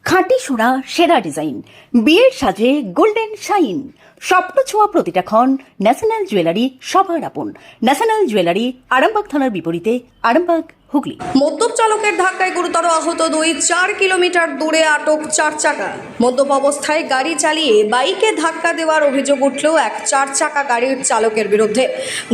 খাঁটি সোনা সেরা ডিজাইন, বিয়ের সাজে গোল্ডেন শাইন, স্বপ্ন ছোঁয়া প্রতিটা ক্ষণ। ন্যাশনাল জুয়েলারি সবার আপন। ন্যাশনাল জুয়েলারি, আরামবাগ থানার বিপরীতে, আরামবাগ, হুগলি। মদ্যপ চালকের ধাক্কায় গুরুতর আহত 4 কিলোমিটার দূরে আটক 4 চাকা। মদ্যপ অবস্থায় গাড়ি চালিয়ে বাইকে ধাক্কা দেওয়ার অভিযোগ উঠল এক 4 চাকা গাড়ির চালকের বিরুদ্ধে।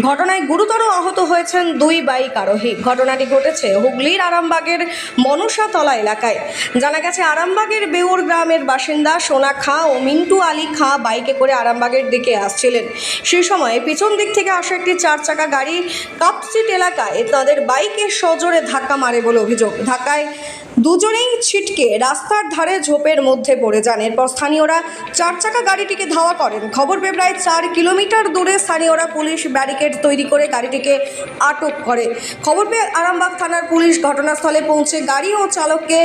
ঘটনায় গুরুতর আহত হয়েছেন 2 বাইক আরোহী। ঘটনাটি ঘটেছে হুগলির আরামবাগের মনসাতলা এলাকায়। জানা গেছে, আরামবাগের বেউর গ্রামের বাসিন্দা সোনা খাঁ ও মিন্টু আলী খাঁ বাইকে করে আরামবাগের দিকে আসছিলেন। সেই সময় পিছন দিক থেকে আসা একটি 4 চাকা গাড়ি কাপসিট এলাকায় তাদের বাইকে সজোরে ধাক্কা মারে বলে অভিযোগ। ধাক্কায় দুজনেই ছিটকে রাস্তার ধারে ঝোপের মধ্যে পড়ে যান। এরপর স্থানীয়রা 4 চাকা গাড়িটিকে ধাওয়া করেন। খবর পেয়ে প্রায় 4 কিলোমিটার দূরে স্থানীয়রা পুলিশ ব্যারিকেড তৈরি করে গাড়িটিকে আটক করে। খবর পেয়ে আরামবাগ থানার পুলিশ ঘটনাস্থলে পৌঁছে গাড়ি ও চালককে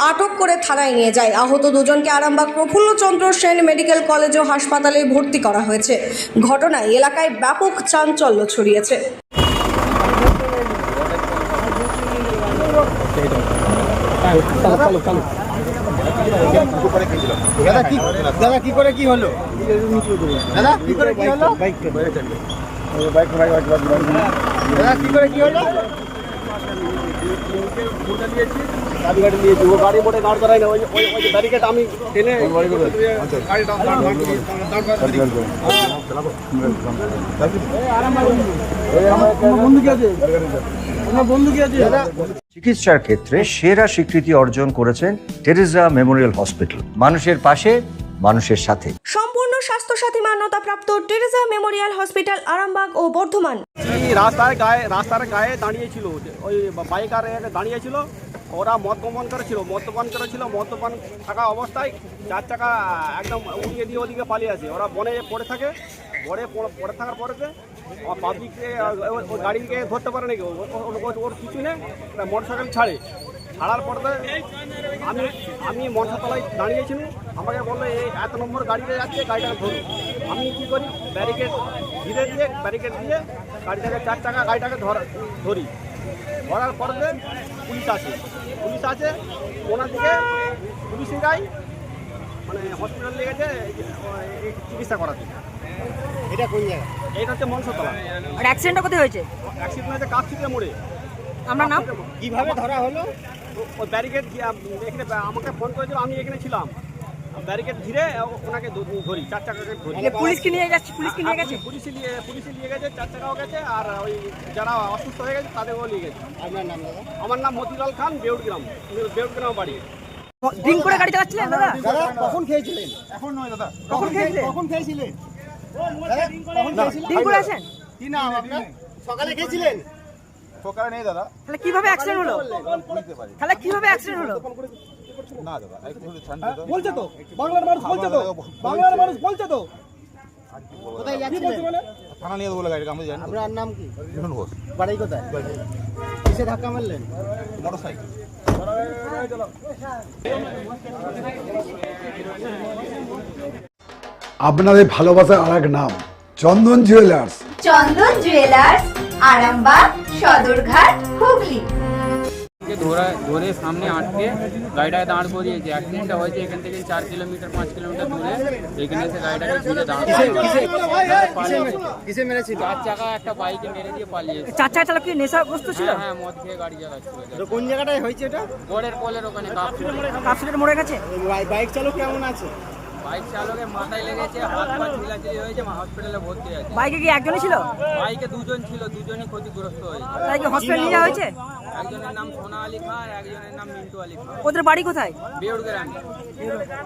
আটক করে থানায় নিয়ে যায়। আহত দুজনকে আরামবাগ প্রফুল্লচন্দ্র সেন মেডিকেল কলেজ ও হাসপাতালে ভর্তি করা হয়েছে। ঘটনায় এলাকায় ব্যাপক চাঞ্চল্য ছড়িয়েছে। দাদা কি করে কি হলো? দাদা কি করে কি হলো? দাদা কি করে কি হলো? গাড়ি নিয়েছি, ও গাড়ি মোটে দাঁড় করাই না, ওই ব্যারিকেড আমি টেনে চিকিৎসার ক্ষেত্রে সেরা স্বীকৃতি অর্জন করেছেন টেরেজা মেমোরিয়াল হসপিটাল। মানুষের পাশে, মানুষের সাথে। সম্পূর্ণ স্বাস্থ্যসাথী মান্যতাপ্রাপ্ত টেরেজা মেমোরিয়াল হসপিটাল, আরামবাগ ও বর্ধমান। রাস্তার গায়ে দাঁড়িয়েছিল, ওই বাইকার দাঁড়িয়েছিল, ওরা মদ্যপান করেছিল। মদ্যপান থাকা অবস্থায় 4 চাকা একদম উড়িয়ে দিয়ে ওদিকে পালিয়ে আসে। ওরা বনে পড়ে থাকে। পড়ে থাকার পরেতে পাবলিককে গাড়িকে ধরতে পারে নাকি, ওর পিছনে মোটরসাইকেল ছাড়ার পরে আমি মনসাতলায় দাঁড়িয়েছিলাম। আমাকে বললো এই এত নম্বর গাড়িতে যাচ্ছে, গাড়িটাকে ধরুন। আমি কী করি, ব্যারিকেড দিয়ে গাড়িটাকে 4 চাকা গাড়িটাকে ধরি। ধরার পরে পুলিশ আছে ওনার দিকে পুলিশে যাই, মানে হসপিটাল লেগেছে চিকিৎসা করাতে। এটা কোন জায়গা? এটা হচ্ছে মনসাতলা। আর অ্যাক্সিডেন্টটা কোথায় হয়েছে? অ্যাক্সিডেন্ট হয়েছে কাকচিতে মোড়ে। আমরা নাম কিভাবে ধরা হলো? ওই ব্যারিকেড এখানে আমাকে ফোন করেছিল, আমি এখানে ছিলাম। ব্যারিকেড ঘিরে ওনাকে ধরি, 4 চাকাকে ধরি। পুলিশকে নিয়ে গেছে? পুলিশে নিয়ে গেছে, 4 চাকাও গেছে, আর ওই যারা অসুস্থ হয়ে গেছে তাদেরও নিয়ে গেছে। আপনার নাম দাদা? আমার নাম মতিলাল খান, বেউরগ্রাম বাড়ি। ড্রিঙ্ক করে গাড়ি চালাচ্ছিলেন দাদা? দাদা কখন খেয়েছিলেন? এখন নয় দাদা। কখন খেয়েছিলেন? ড্রিঙ্ক করে আছেন? কি নাম আপনার? সকালে খেয়েছিলেন? সকালে নেই দাদা। তাহলে কিভাবে অ্যাক্সিডেন্ট হলো? না দাদা, বলছে তো বাংলার মানুষ বলছে তো। কোথায় যাচ্ছিলেন? থানা নিয়ে বলে গাড়ি, আমরা জানি। আপনার নাম কি? বিষ্ণু ঘোষ। বাড়ি কোথায়? কিসে ধাক্কা মারলেন? মোটরসাইকেল। আপনাদের ভালোবাসার আরেক নাম চন্দন জুয়েলার্স। চন্দন জুয়েলার্স, আরামবাগ, সদরঘাট, হুগলি। ধরে সামনে আটকে গাড়িটাকে দাঁড় করিয়েছে। অ্যাক্সিডেন্টটা হয়েছে এখান থেকে 4 কিলোমিটার 5 কিলোমিটার দূরে। এখানে এসে গাড়িটাকে ঘিরে দাঁড় কিসে মেরেছিল? 4 চাকা একটা বাইকে মেরে দিয়ে পালিয়েছে। 4 চাকা চালক কি নেশাগ্রস্ত ছিল? হ্যাঁ, মদ খেয়ে গাড়ি চালাচ্ছিল। কোন জায়গাটায় হয়েছে এটা? পোলের ওখানে কাপসিটের মোড়ে গেছে। বাইক চালক কেমন আছে? বাইক চালকের মাথায় লেগেছে, হাত পা ছিলাচিলি হয়েছে, হসপিটালে ভর্তি আছে। বাইকে কি একজনই ছিল? বাইকে 2 জন ছিল, 2জনই ক্ষতিগ্রস্ত হয়েছে। তাই কি হসপিটালে নিয়ে যাওয়া হয়েছে? একজনের নাম সোনা আলী খাঁ আর একজনের নাম মিন্টু আলী খাঁ। ওদের বাড়ি কোথায়? বেউর গ্রামে।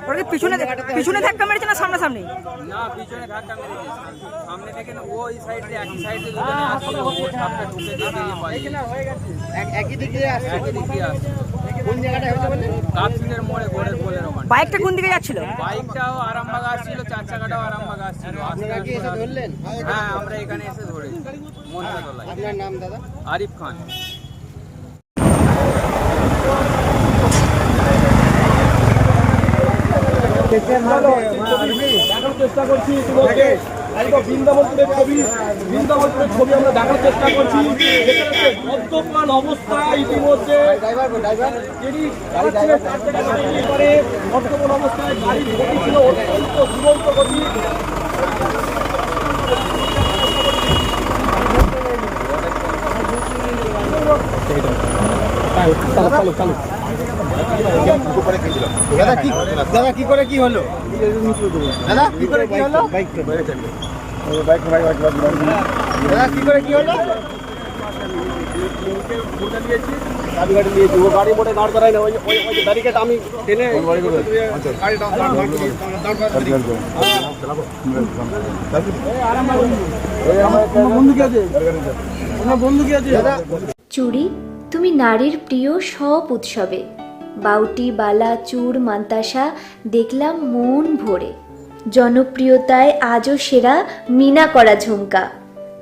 ওরা কি পিছনে ধাক্কা মেরেছে না সামনাসামনি? না, পিছনে ধাক্কা মেরেছে। সামনে থেকে না, ওই সাইড দিয়ে একই সাইড দিয়ে দুজনে আসছিল, ও ধাক্কা ঢুকে দিয়ে বেরিয়ে পালিয়েছে। একই দিক দিয়ে আসছে। কোন জায়গাটায় হয়েছে বলেন? কাপসিটের মোড়ে, পোলের ওখানে। বাইকটা কোন দিকে যাচ্ছিল? বাইকটাও আরামবাগ আসছিল, 4 চাকাটাও আরামবাগ আসছিল। আপনারা কি এসে ধরলেন? হ্যাঁ, আমরা এখানে এসে ধরেছি মনসাতলায়। আপনার নাম দাদা? আরিফ খান। চেষ্টা করছি একদম বৃন্দাবনপুরের ছবি আমরা দেখার চেষ্টা করছি। যেখানে মদ্যপান অবস্থায় ইতিমধ্যে যিনি চালাচ্ছিলেন 4 চাকা গাড়ি নিয়ে করে মদ্যপান অবস্থায় গাড়ির গতি ছিল অত্যন্ত দুরন্ত গতি। দাদা কি করে কি হলো? দাদা কি করে কি হলো? দাদা কি করে কি হলো? গাড়ি নিয়েছি, ও গাড়ি মোটে দাঁড় করাই না, ওই যে ব্যারিকেড আমি টেনে চুড়ি, তুমি নারীর প্রিয় সব উৎসবে বাউটি, বালা, চূড়, মান্তাসা দেখলাম মন ভরে। জনপ্রিয়তায় আজও সেরা মিনা করা ঝুমকা,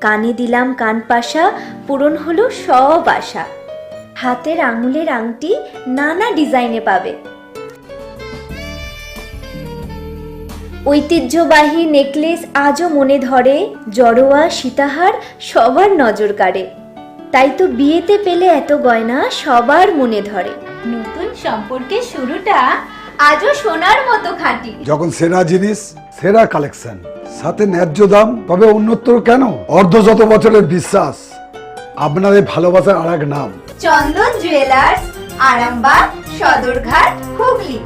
কানে দিলাম কানপাশা, পূরণ হলো সব আশা। হাতের আঙুলের আংটি নানা ডিজাইনে পাবে, ঐতিহ্যবাহী নেকলেস আজও মনে ধরে, জড়োয়া সীতাহার সবার নজর কাড়ে। তাই তো বিয়েতে পেলে এত গয়না সবার মনে ধরে। নতুন সম্পর্কের শুরুটা আজও সোনার মতো খাঁটি। যখন সেরা জিনিস, সেরা কালেকশন, সাথে ন্যায্য দাম, তবে উন্নতর কেন? অর্ধশত বছরের বিশ্বাস, আপনাদের ভালোবাসার আর এক নাম চন্দন জুয়েলার্স, আরামবাগ, সদরঘাট, হুগলি।